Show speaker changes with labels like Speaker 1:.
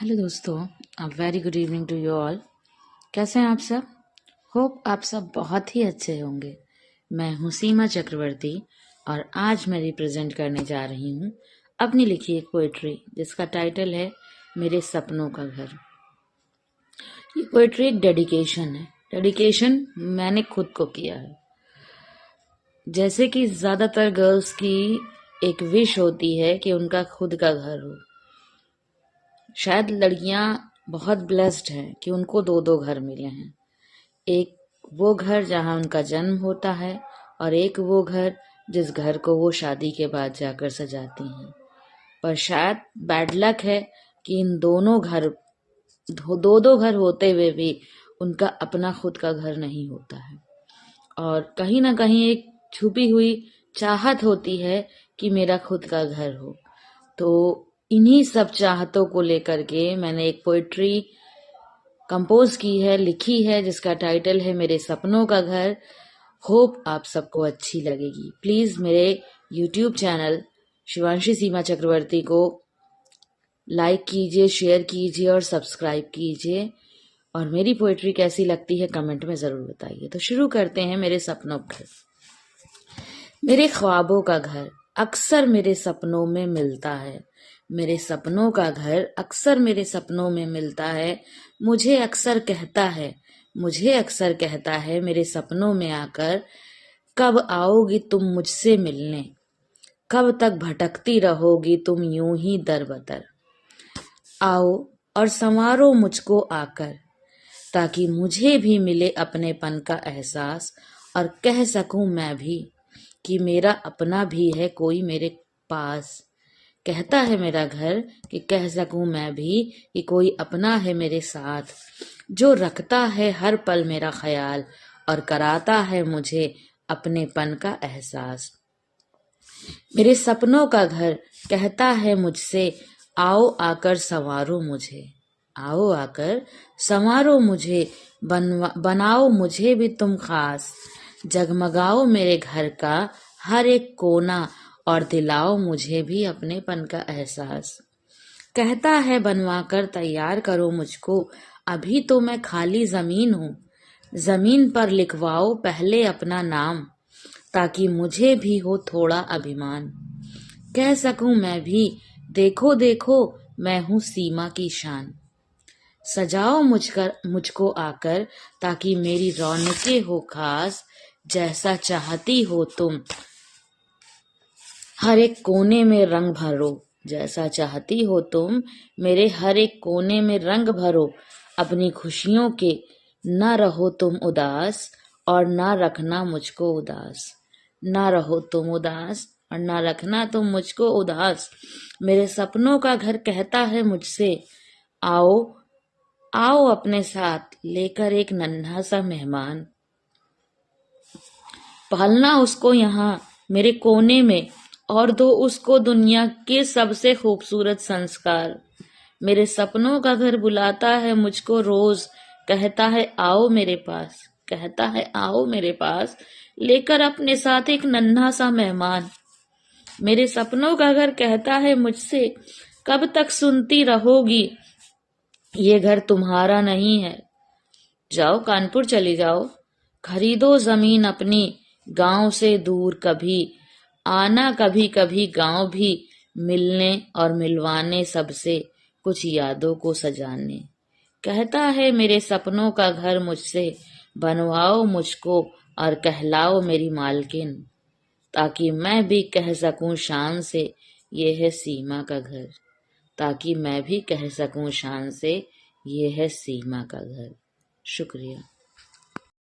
Speaker 1: Hello दोस्तों, a very good evening to you all. कैसे हैं आप सब? होप आप सब बहुत ही अच्छे होंगे। मैं हूँ सीमा चक्रवर्ती और आज मैं रिप्रेजेंट करने जा रही हूँ अपनी लिखी एक पोइट्री जिसका टाइटल है मेरे सपनों का घर। ये पोइट्री एक डेडिकेशन है। डेडिकेशन मैंने खुद को किया है। जैसे कि ज़्यादातर गर्ल्स की एक विश होती है कि उनका खुद का घर हो। शायद लड़कियां बहुत ब्लेस्ड हैं कि उनको दो दो घर मिले हैं। एक वो घर जहां उनका जन्म होता है और एक वो घर जिस घर को वो शादी के बाद जाकर सजाती हैं। पर शायद बैड लक है कि इन दोनों घर दो दो घर होते हुए भी उनका अपना खुद का घर नहीं होता है। और कहीं ना कहीं एक छुपी हुई चाहत होती है कि मेरा खुद का घर हो। तो इन्हीं सब चाहतों को लेकर के मैंने एक पोइट्री कंपोज की है, लिखी है, जिसका टाइटल है मेरे सपनों का घर। होप आप सबको अच्छी लगेगी। प्लीज मेरे यूट्यूब चैनल शिवांशी सीमा चक्रवर्ती को लाइक कीजिए, शेयर कीजिए और सब्सक्राइब कीजिए। और मेरी पोइट्री कैसी लगती है कमेंट में जरूर बताइए। तो शुरू करते हैं। मेरे सपनों का घर। मेरे ख्वाबों का घर अक्सर मेरे सपनों में मिलता है। मेरे सपनों का घर अक्सर मेरे सपनों में मिलता है। मुझे अक्सर कहता है मेरे सपनों में आकर, कब आओगी तुम मुझसे मिलने, कब तक भटकती रहोगी तुम यूं ही दर बदर। आओ और संवारो मुझको आकर, ताकि मुझे भी मिले अपनेपन का एहसास और कह सकूं मैं भी कि मेरा अपना भी है कोई मेरे पास। कहता है मेरा घर कि कह सकूं मैं भी कि कोई अपना है मेरे साथ, जो रखता है हर पल मेरा ख्याल और कराता है मुझे अपनेपन का एहसास। मेरे सपनों का घर कहता है मुझसे, आओ आकर संवारो मुझे, आओ आकर संवारो मुझे, बनाओ मुझे भी तुम खास, जगमगाओ मेरे घर का हर एक कोना और दिलाओ मुझे भी अपनेपन का एहसास। कहता है बनवा कर तैयार करो मुझको, अभी तो मैं खाली जमीन हूँ, जमीन पर लिखवाओ पहले अपना नाम, ताकि मुझे भी हो थोड़ा अभिमान। कह सकूं मैं भी, देखो देखो मैं हूँ सीमा की शान। सजाओ मुझको आकर, ताकि मेरी रौनकें हो खास, जैसा चाहती हो तुम हर एक कोने में रंग भरो, जैसा चाहती हो तुम मेरे हर एक कोने में रंग भरो। अपनी खुशियों के न रहो तुम उदास और ना रखना मुझको उदास, ना रहो तुम उदास और ना रखना तुम मुझको उदास। मेरे सपनों का घर कहता है मुझसे, आओ आओ अपने साथ लेकर एक नन्हा सा मेहमान, पालना उसको यहाँ मेरे कोने में और दो उसको दुनिया के सबसे खूबसूरत संस्कार। मेरे सपनों का घर बुलाता है मुझको रोज, कहता है आओ मेरे पास, कहता है आओ मेरे पास, लेकर अपने साथ एक नन्हा सा मेहमान। मेरे सपनों का घर कहता है मुझसे, कब तक सुनती रहोगी ये घर तुम्हारा नहीं है, जाओ कानपुर चली जाओ, खरीदो जमीन अपनी गांव से दूर, कभी आना कभी कभी गांव भी, मिलने और मिलवाने सबसे कुछ यादों को सजाने। कहता है मेरे सपनों का घर मुझसे, बनवाओ मुझको और कहलाओ मेरी मालकिन, ताकि मैं भी कह सकूं शान से ये है सीमा का घर, ताकि मैं भी कह सकूं शान से ये है सीमा का घर। शुक्रिया।